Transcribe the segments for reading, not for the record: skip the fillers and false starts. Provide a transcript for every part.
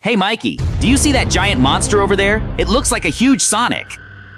Hey Mikey, do you see that giant monster over there? It looks like a huge Sonic.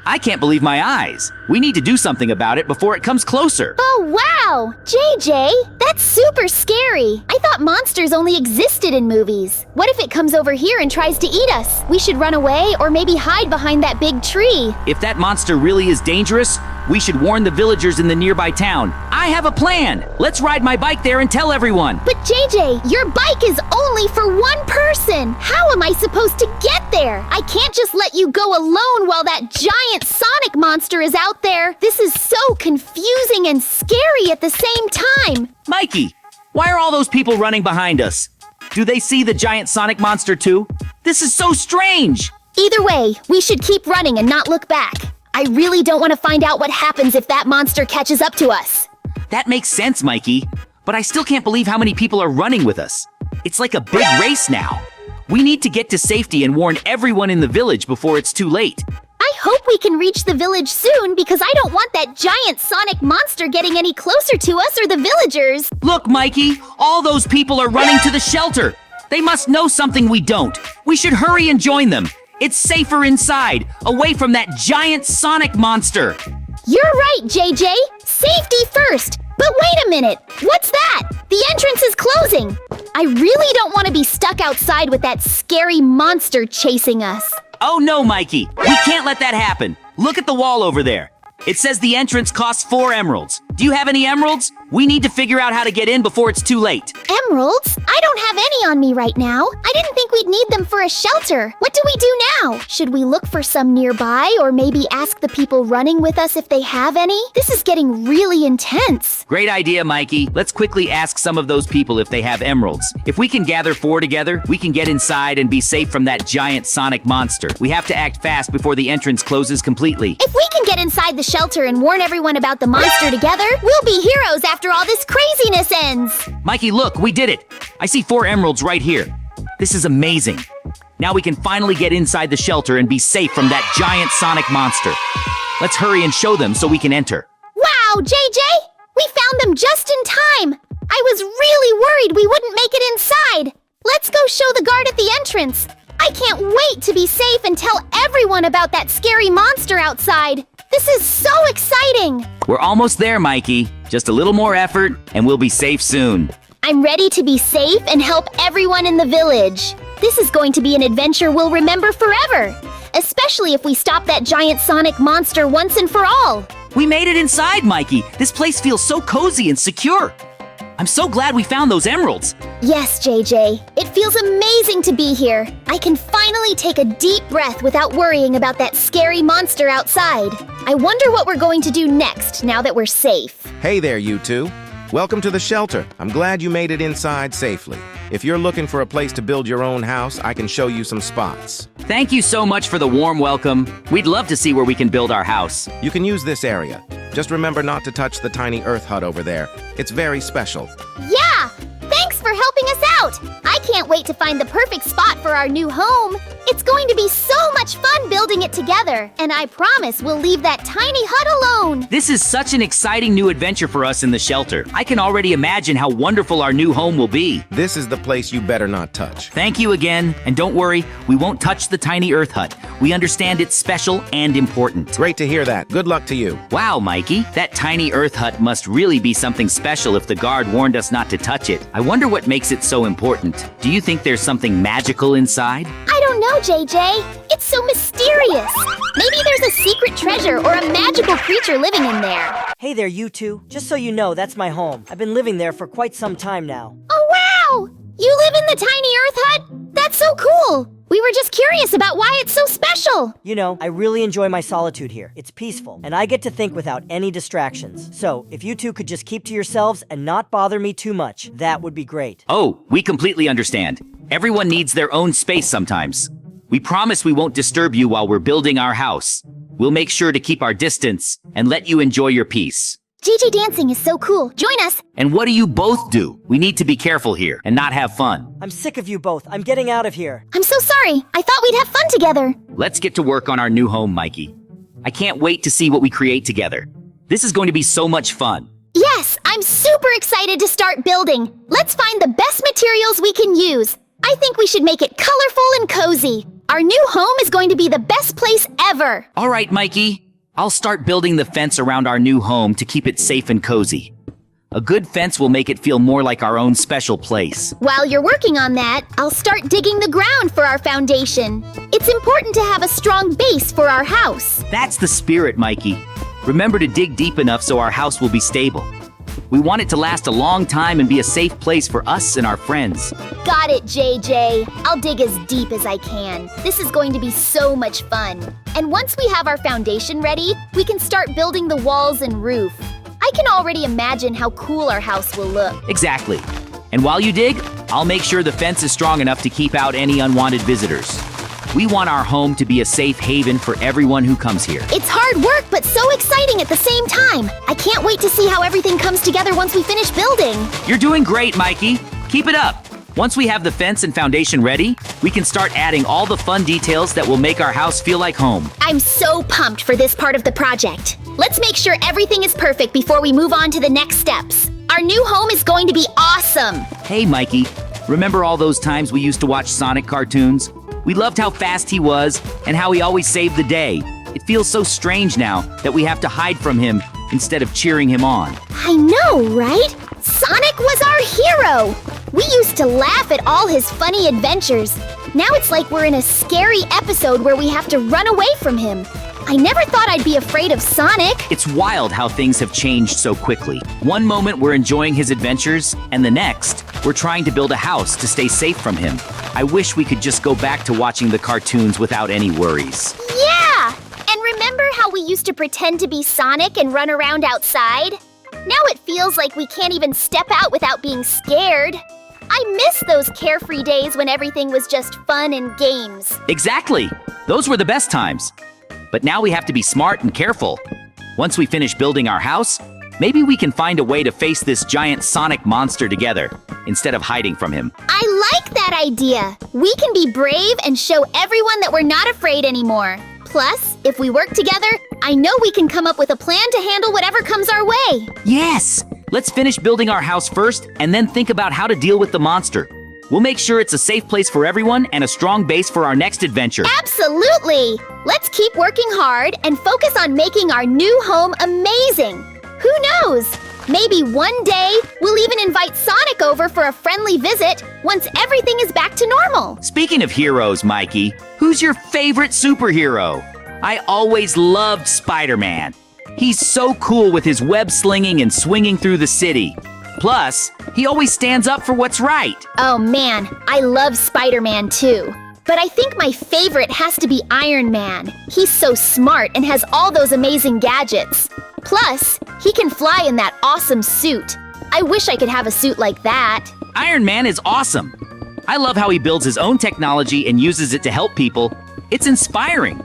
I can't believe my eyes. We need to do something about it before it comes closer. Oh, wow! JJ, that's super scary. I thought monsters only existed in movies. What if it comes over here and tries to eat us? We should run away or maybe hide behind that big tree. If that monster really is dangerous, we should warn the villagers in the nearby town. I have a plan. Let's ride my bike there and tell everyone. But JJ, your bike is only for one person. How am I supposed to get there? I can't just let you go alone while that giant Sonic monster is out there. This is so confusing and scary at the same time. Mikey, why are all those people running behind us? Do they see the giant Sonic monster too? This is so strange. Either way, we should keep running and not look back. I really don't want to find out what happens if that monster catches up to us. That makes sense, Mikey. But I still can't believe how many people are running with us. It's like a big race now. We need to get to safety and warn everyone in the village before it's too late. I hope we can reach the village soon because I don't want that giant Sonic monster getting any closer to us or the villagers. Look, Mikey, all those people are running to the shelter. They must know something we don't. We should hurry and join them. It's safer inside, away from that giant Sonic monster. You're right, JJ. Safety first. But wait a minute. What's that? The entrance is closing. I really don't want to be stuck outside with that scary monster chasing us. Oh no, Mikey. We can't let that happen. Look at the wall over there. It says the entrance costs 4 emeralds. Do you have any emeralds? We need to figure out how to get in before it's too late. Emeralds? I don't have any on me right now. I didn't think we'd need them for a shelter. What do we do now? Should we look for some nearby or maybe ask the people running with us if they have any? This is getting really intense. Great idea, Mikey. Let's quickly ask some of those people if they have emeralds. If we can gather 4 together, we can get inside and be safe from that giant Sonic monster. We have to act fast before the entrance closes completely. If we can get inside the shelter and warn everyone about the monster together, we'll be heroes after all this craziness ends. Mikey, look, we did it. I see 4 emeralds right here. This is amazing. Now we can finally get inside the shelter and be safe from that giant Sonic monster. Let's hurry and show them so we can enter. Wow, JJ! We found them just in time. I was really worried we wouldn't make it inside. Let's go show the guard at the entrance. I can't wait to be safe and tell everyone about that scary monster outside. This is so exciting! We're almost there, Mikey. Just a little more effort, and we'll be safe soon. I'm ready to be safe and help everyone in the village. This is going to be an adventure we'll remember forever, especially if we stop that giant Sonic monster once and for all. We made it inside, Mikey. This place feels so cozy and secure. I'm so glad we found those emeralds. Yes, JJ. It feels amazing to be here. I can finally take a deep breath without worrying about that scary monster outside. I wonder what we're going to do next now that we're safe. Hey there, you two. Welcome to the shelter. I'm glad you made it inside safely. If you're looking for a place to build your own house, I can show you some spots. Thank you so much for the warm welcome. We'd love to see where we can build our house. You can use this area. Just remember not to touch the tiny earth hut over there. It's very special. Yeah! Thanks for helping us out! I can't wait to find the perfect spot for our new home. It's going to be so much fun building it together, and I promise we'll leave that tiny hut alone. This is such an exciting new adventure for us in the shelter. I can already imagine how wonderful our new home will be. This is the place you better not touch. Thank you again, and don't worry, we won't touch the tiny earth hut. We understand it's special and important. Great to hear that. Good luck to you. Wow, Mikey, that tiny earth hut must really be something special if the guard warned us not to touch it. I wonder what makes it so important. Do you think there's something magical inside? I don't know, JJ. It's so mysterious. Maybe there's a secret treasure or a magical creature living in there. Hey there, you two. Just so you know, that's my home. I've been living there for quite some time now. Oh, wow! You live in the tiny earth hut? That's so cool! We were just curious about why it's so special. You know, I really enjoy my solitude here. It's peaceful, and I get to think without any distractions. So, if you two could just keep to yourselves and not bother me too much, that would be great. Oh, we completely understand. Everyone needs their own space sometimes. We promise we won't disturb you while we're building our house. We'll make sure to keep our distance and let you enjoy your peace. JJ dancing is so cool. Join us. And what do you both do? We need to be careful here and not have fun. I'm sick of you both. I'm getting out of here. I'm so sorry. I thought we'd have fun together. Let's get to work on our new home, Mikey. I can't wait to see what we create together. This is going to be so much fun. Yes, I'm super excited to start building. Let's find the best materials we can use. I think we should make it colorful and cozy. Our new home is going to be the best place ever. All right, Mikey. I'll start building the fence around our new home to keep it safe and cozy. A good fence will make it feel more like our own special place. While you're working on that, I'll start digging the ground for our foundation. It's important to have a strong base for our house. That's the spirit, Mikey. Remember to dig deep enough so our house will be stable. We want it to last a long time and be a safe place for us and our friends. Got it, JJ. I'll dig as deep as I can. This is going to be so much fun. And once we have our foundation ready, we can start building the walls and roof. I can already imagine how cool our house will look. Exactly. And while you dig, I'll make sure the fence is strong enough to keep out any unwanted visitors. We want our home to be a safe haven for everyone who comes here. It's hard work, but so exciting at the same time. I can't wait to see how everything comes together once we finish building. You're doing great, Mikey. Keep it up. Once we have the fence and foundation ready, we can start adding all the fun details that will make our house feel like home. I'm so pumped for this part of the project. Let's make sure everything is perfect before we move on to the next steps. Our new home is going to be awesome. Hey, Mikey. Remember all those times we used to watch Sonic cartoons? We loved how fast he was and how he always saved the day. It feels so strange now that we have to hide from him instead of cheering him on. I know, right? Sonic was our hero. We used to laugh at all his funny adventures. Now it's like we're in a scary episode where we have to run away from him. I never thought I'd be afraid of Sonic. It's wild how things have changed so quickly. One moment we're enjoying his adventures, and the next, we're trying to build a house to stay safe from him. I wish we could just go back to watching the cartoons without any worries. Yeah! And remember how we used to pretend to be Sonic and run around outside? Now it feels like we can't even step out without being scared. I miss those carefree days when everything was just fun and games. Exactly! Those were the best times. But now we have to be smart and careful. Once we finish building our house, maybe we can find a way to face this giant Sonic monster together, instead of hiding from him. I like that idea! We can be brave and show everyone that we're not afraid anymore. Plus, if we work together, I know we can come up with a plan to handle whatever comes our way. Yes! Let's finish building our house first, and then think about how to deal with the monster. We'll make sure it's a safe place for everyone and a strong base for our next adventure. Absolutely! Let's keep working hard and focus on making our new home amazing. Who knows? Maybe one day we'll even invite Sonic over for a friendly visit once everything is back to normal. Speaking of heroes, Mikey, who's your favorite superhero? I always loved Spider-Man. He's so cool with his web slinging and swinging through the city. Plus, he always stands up for what's right. Oh man, I love Spider-Man too. But I think my favorite has to be Iron Man. He's so smart and has all those amazing gadgets. Plus, he can fly in that awesome suit. I wish I could have a suit like that. Iron Man is awesome. I love how he builds his own technology and uses it to help people. It's inspiring.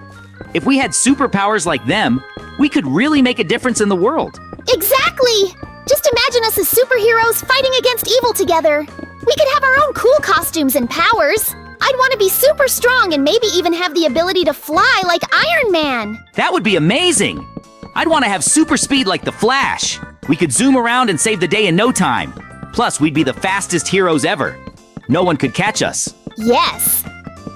If we had superpowers like them, we could really make a difference in the world. Exactly! Just imagine us as superheroes fighting against evil together. We could have our own cool costumes and powers. I'd want to be super strong and maybe even have the ability to fly like Iron Man. That would be amazing. I'd want to have super speed like the Flash. We could zoom around and save the day in no time. Plus, we'd be the fastest heroes ever. No one could catch us. Yes.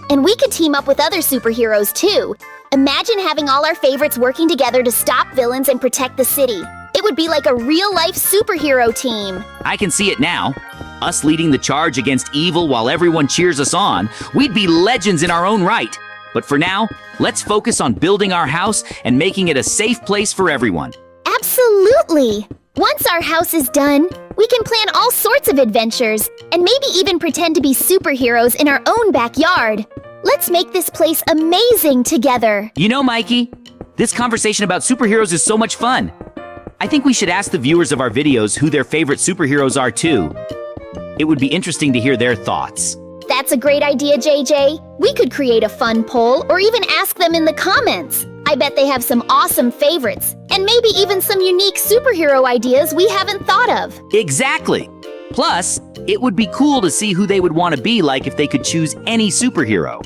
And we could team up with other superheroes too. Imagine having all our favorites working together to stop villains and protect the city. It would be like a real-life superhero team. I can see it now. Us leading the charge against evil while everyone cheers us on. We'd be legends in our own right. But for now, let's focus on building our house and making it a safe place for everyone. Absolutely! Once our house is done, we can plan all sorts of adventures and maybe even pretend to be superheroes in our own backyard. Let's make this place amazing together. You know, Mikey, this conversation about superheroes is so much fun. I think we should ask the viewers of our videos who their favorite superheroes are too. It would be interesting to hear their thoughts. That's a great idea, JJ. We could create a fun poll or even ask them in the comments. I bet they have some awesome favorites and maybe even some unique superhero ideas we haven't thought of. Exactly. Plus, it would be cool to see who they would want to be like if they could choose any superhero.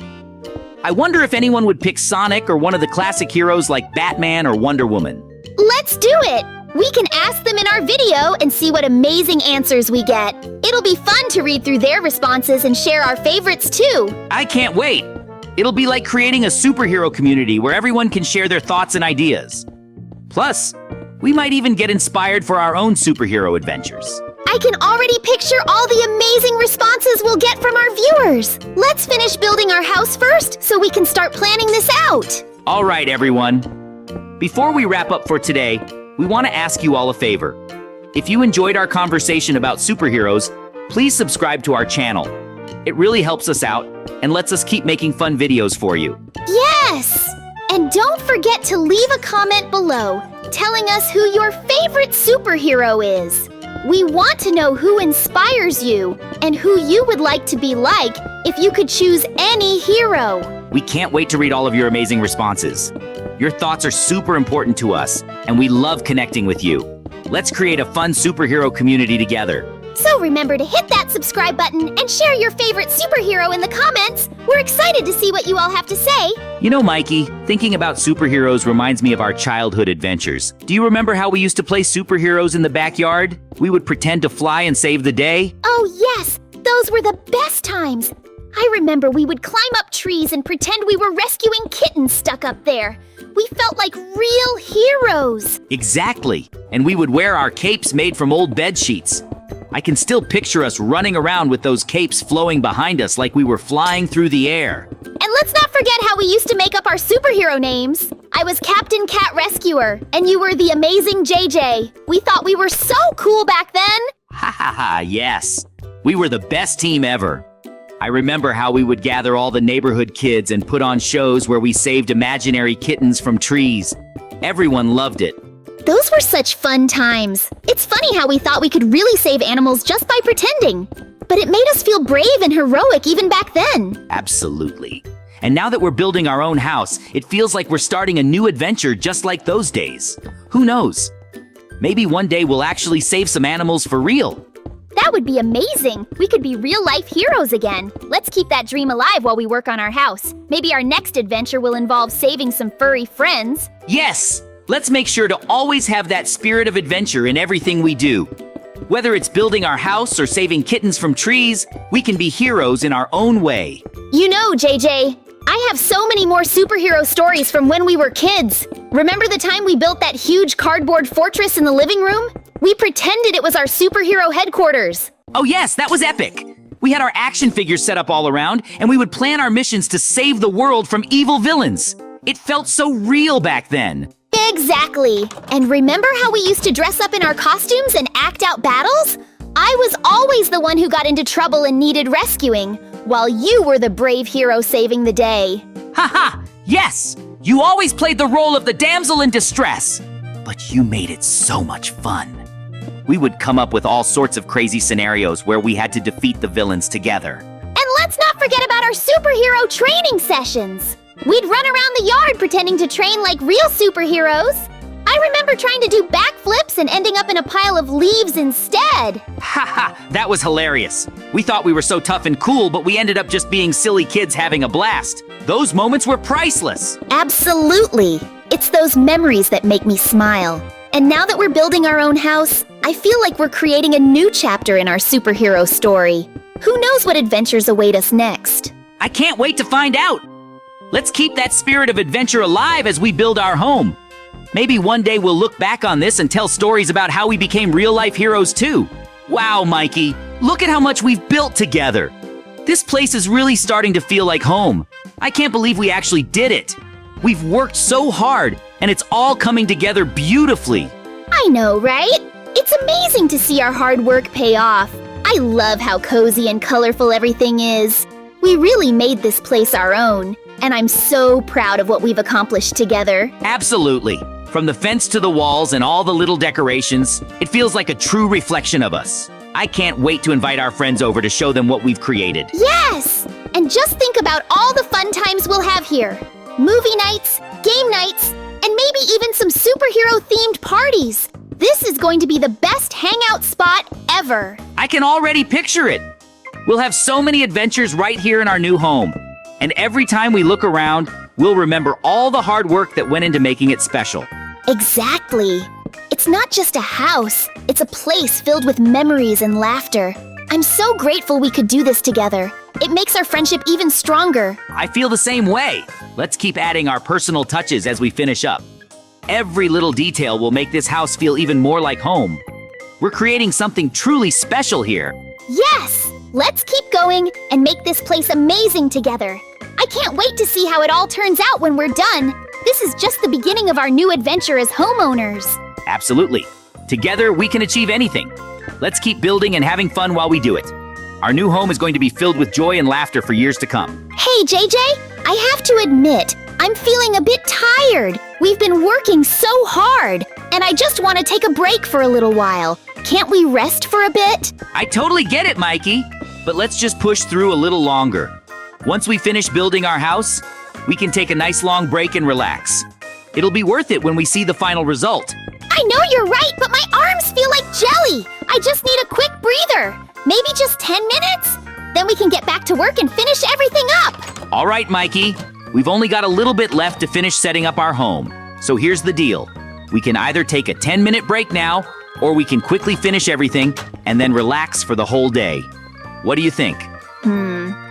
I wonder if anyone would pick Sonic or one of the classic heroes like Batman or Wonder Woman. Let's do it! We can ask them in our video and see what amazing answers we get. It'll be fun to read through their responses and share our favorites too. I can't wait! It'll be like creating a superhero community where everyone can share their thoughts and ideas. Plus, we might even get inspired for our own superhero adventures. I can already picture all the amazing responses we'll get from our viewers. Let's finish building our house first so we can start planning this out. All right, everyone. Before we wrap up for today, we want to ask you all a favor. If you enjoyed our conversation about superheroes, please subscribe to our channel. It really helps us out and lets us keep making fun videos for you. Yes! And don't forget to leave a comment below telling us who your favorite superhero is. We want to know who inspires you and who you would like to be like if you could choose any hero. We can't wait to read all of your amazing responses. Your thoughts are super important to us, and we love connecting with you. Let's create a fun superhero community together. So remember to hit that subscribe button and share your favorite superhero in the comments. We're excited to see what you all have to say. You know, Mikey, thinking about superheroes reminds me of our childhood adventures. Do you remember how we used to play superheroes in the backyard? We would pretend to fly and save the day. Oh yes, those were the best times. I remember we would climb up trees and pretend we were rescuing kittens stuck up there. We felt like real heroes. Exactly. And we would wear our capes made from old bed sheets. I can still picture us running around with those capes flowing behind us like we were flying through the air. And let's not forget how we used to make up our superhero names. I was Captain Cat Rescuer, and you were the amazing JJ. We thought we were so cool back then. Ha ha ha, yes. We were the best team ever. I remember how we would gather all the neighborhood kids and put on shows where we saved imaginary kittens from trees. Everyone loved it. Those were such fun times. It's funny how we thought we could really save animals just by pretending. But it made us feel brave and heroic even back then. Absolutely. And now that we're building our own house, it feels like we're starting a new adventure just like those days. Who knows? Maybe one day we'll actually save some animals for real. That would be amazing. We could be real-life heroes again. Let's keep that dream alive while we work on our house. Maybe our next adventure will involve saving some furry friends. Yes! Let's make sure to always have that spirit of adventure in everything we do. Whether it's building our house or saving kittens from trees, we can be heroes in our own way. You know, JJ, I have so many more superhero stories from when we were kids. Remember the time we built that huge cardboard fortress in the living room? We pretended it was our superhero headquarters. Oh yes, that was epic. We had our action figures set up all around, and we would plan our missions to save the world from evil villains. It felt so real back then. Exactly. And remember how we used to dress up in our costumes and act out battles? I was always the one who got into trouble and needed rescuing, while you were the brave hero saving the day. Haha! Yes! You always played the role of the damsel in distress. But you made it so much fun. We would come up with all sorts of crazy scenarios where we had to defeat the villains together. And let's not forget about our superhero training sessions. We'd run around the yard pretending to train like real superheroes. I remember trying to do backflips and ending up in a pile of leaves instead. Haha, that was hilarious. We thought we were so tough and cool, but we ended up just being silly kids having a blast. Those moments were priceless. Absolutely. It's those memories that make me smile. And now that we're building our own house, I feel like we're creating a new chapter in our superhero story. Who knows what adventures await us next? I can't wait to find out. Let's keep that spirit of adventure alive as we build our home. Maybe one day we'll look back on this and tell stories about how we became real-life heroes too. Wow, Mikey, look at how much we've built together. This place is really starting to feel like home. I can't believe we actually did it. We've worked so hard, and it's all coming together beautifully. I know, right? It's amazing to see our hard work pay off. I love how cozy and colorful everything is. We really made this place our own, and I'm so proud of what we've accomplished together. Absolutely. From the fence to the walls and all the little decorations, it feels like a true reflection of us. I can't wait to invite our friends over to show them what we've created. Yes! And just think about all the fun times we'll have here. Movie nights, game nights, and maybe even some superhero-themed parties. This is going to be the best hangout spot ever. I can already picture it. We'll have so many adventures right here in our new home. And every time we look around, we'll remember all the hard work that went into making it special. Exactly. It's not just a house, it's a place filled with memories and laughter. I'm so grateful we could do this together. It makes our friendship even stronger. I feel the same way. Let's keep adding our personal touches as we finish up. Every little detail will make this house feel even more like home. We're creating something truly special here. Yes! Let's keep going and make this place amazing together. I can't wait to see how it all turns out when we're done. This is just the beginning of our new adventure as homeowners. Absolutely. Together, we can achieve anything. Let's keep building and having fun while we do it. Our new home is going to be filled with joy and laughter for years to come. Hey, JJ, I have to admit, I'm feeling a bit tired. We've been working so hard, and I just want to take a break for a little while. Can't we rest for a bit? I totally get it, Mikey. But let's just push through a little longer. Once we finish building our house, we can take a nice long break and relax. It'll be worth it when we see the final result. I know you're right, but my arms feel like jelly. I just need a quick breather. Maybe just 10 minutes? Then we can get back to work and finish everything up. All right, Mikey. We've only got a little bit left to finish setting up our home. So here's the deal. We can either take a 10-minute break now, or we can quickly finish everything and then relax for the whole day. What do you think?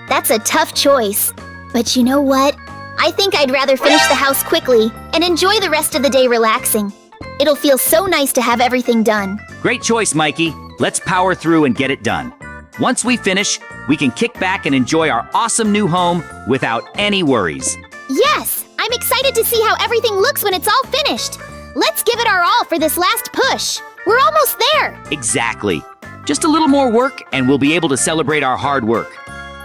That's a tough choice. But you know what? I think I'd rather finish the house quickly and enjoy the rest of the day relaxing. It'll feel so nice to have everything done. Great choice, Mikey. Let's power through and get it done. Once we finish, we can kick back and enjoy our awesome new home without any worries. Yes! I'm excited to see how everything looks when it's all finished. Let's give it our all for this last push. We're almost there. Exactly. Just a little more work and we'll be able to celebrate our hard work.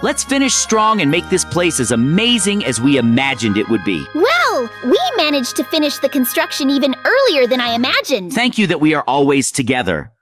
Let's finish strong and make this place as amazing as we imagined it would be. Well, we managed to finish the construction even earlier than I imagined. Thank you that we are always together.